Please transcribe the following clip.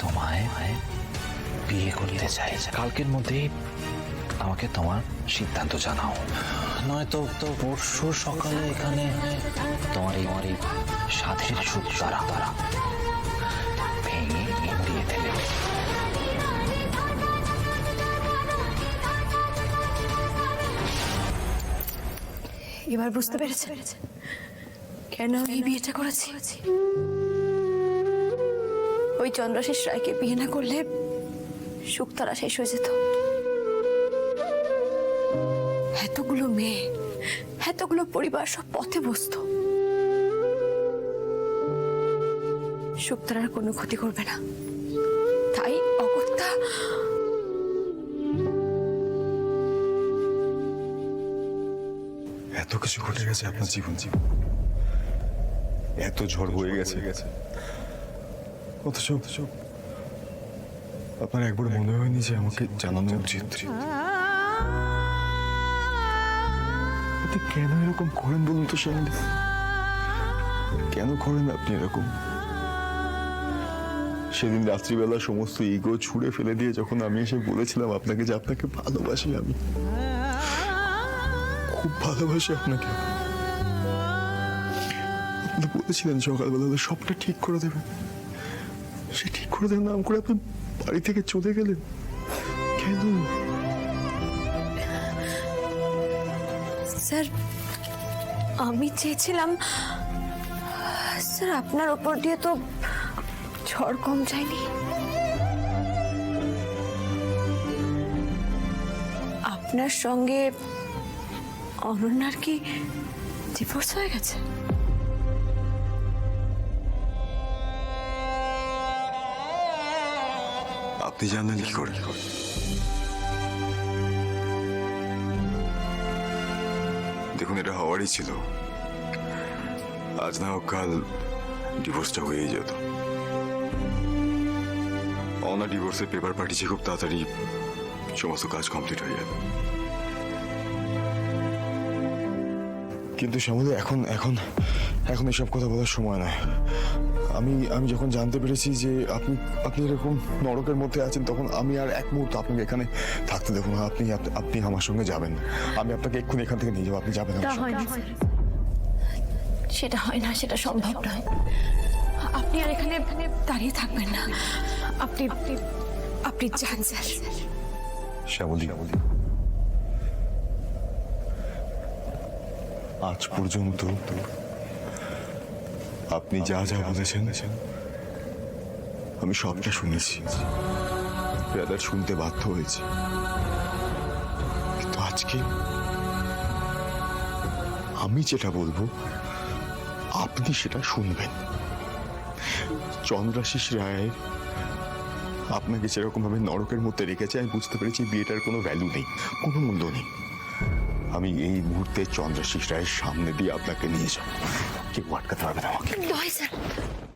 তোমায় বিয়ে করতে চাই। কালকের মধ্যেই আমাকে তোমার সিদ্ধান্ত জানাও, নয়তো পরশু সকালে এখানে তোমার এই সাধের সুখ দ্বারা ভেঙে দিয়ে দিলে। এবার বুঝতে পেরেছে কেন আমি বিয়েটা করেছি। ওই চন্দ্রাশিস রায়কে বিয়ে না করলে সুখ তারা শেষ হয়ে যেত। এতগুলো মেয়ে, এতগুলো পরিবার সব পথে বসতো। সুখ তারার কোনো ক্ষতি করবে না, তাই অগত্যা এত কিছু ঘটে গেছে আপনার জীবন, এত ঝড় হয়ে গেছে, অথচ আপনার একবার মনে হয়নি যে আমাকে জানানো উচিত? আপনি কেন এরকম করেন বলুন তো শালিনী? কেন করেন আপনি এরকম? সেদিন রাত্রিবেলা সমস্ত ইগো ছুঁড়ে ফেলে দিয়ে যখন আমি এসে বলেছিলাম আপনাকে যে আপনাকে ভালোবাসি, আমি খুব ভালোবাসি আপনাকে, আপনি বলেছিলেন সকালবেলা সবটা ঠিক করে দেবেন। সে ঠিক করে দেবেন নাম করে আপনি বাড়ি থেকে চলে গেলেন কেন? স্যার, আমি চেয়েছিলাম স্যার আপনার ওপর দিয়ে তো ঝড় কম যায়নি। আপনার সঙ্গে অনন্যার কি ডিভোর্স হয়ে গেছে? আপনি জানেন কি করে? দেখুন, এটা হওয়ারই ছিল। আজ না হোক কাল ডিভোর্সটা হয়েই যেত। অনা ডিভোর্সের পেপার পাঠিয়েছে, খুব তাড়াতাড়ি সমস্ত কাজ কমপ্লিট হয়ে যাবে। কিন্তু শ্যামলী, এখন এখন এখন এসব কথা বলার সময় নয়। আমি যখন জানতে পেরেছি যে আপনি এরকম নরকের মধ্যে আছেন, তখন আমি আর এক মুহূর্ত আপনাকে এখানে থাকতে দেবো না। আপনি আমার সঙ্গে যাবেন। আমি আপনাকে এক্ষুনি এখান থেকে নিয়ে যাবো, আপনি যাবেন আমার সঙ্গে। সেটা হয় না, সেটা সম্ভব নয়। আপনি আর এখানে দাঁড়িয়ে থাকবেন না, আপনি আপনি যান স্যার। শ্যামলী, আজ পর্যন্ত আপনি যা যা বলেছেন আমি সবটা শুনেছি, রাদার শুনতে বাধ্য হয়েছি। কিন্তু আজকে আমি যেটা বলবো আপনি সেটা শুনবেন। চন্দ্রাশিস রায় আপনাকে যেরকম ভাবে নরকের মধ্যে রেখেছে, আমি বুঝতে পেরেছি বিয়েটার কোনো ভ্যালু নেই, কোনো মূল্য নেই। আমি এই মুহূর্তে চন্দ্রাশিস রায়ের সামনে দিয়ে আপনাকে নিয়ে যাবো, কেউ আটকাতে পারবে না আমাকে। নয় স্যার।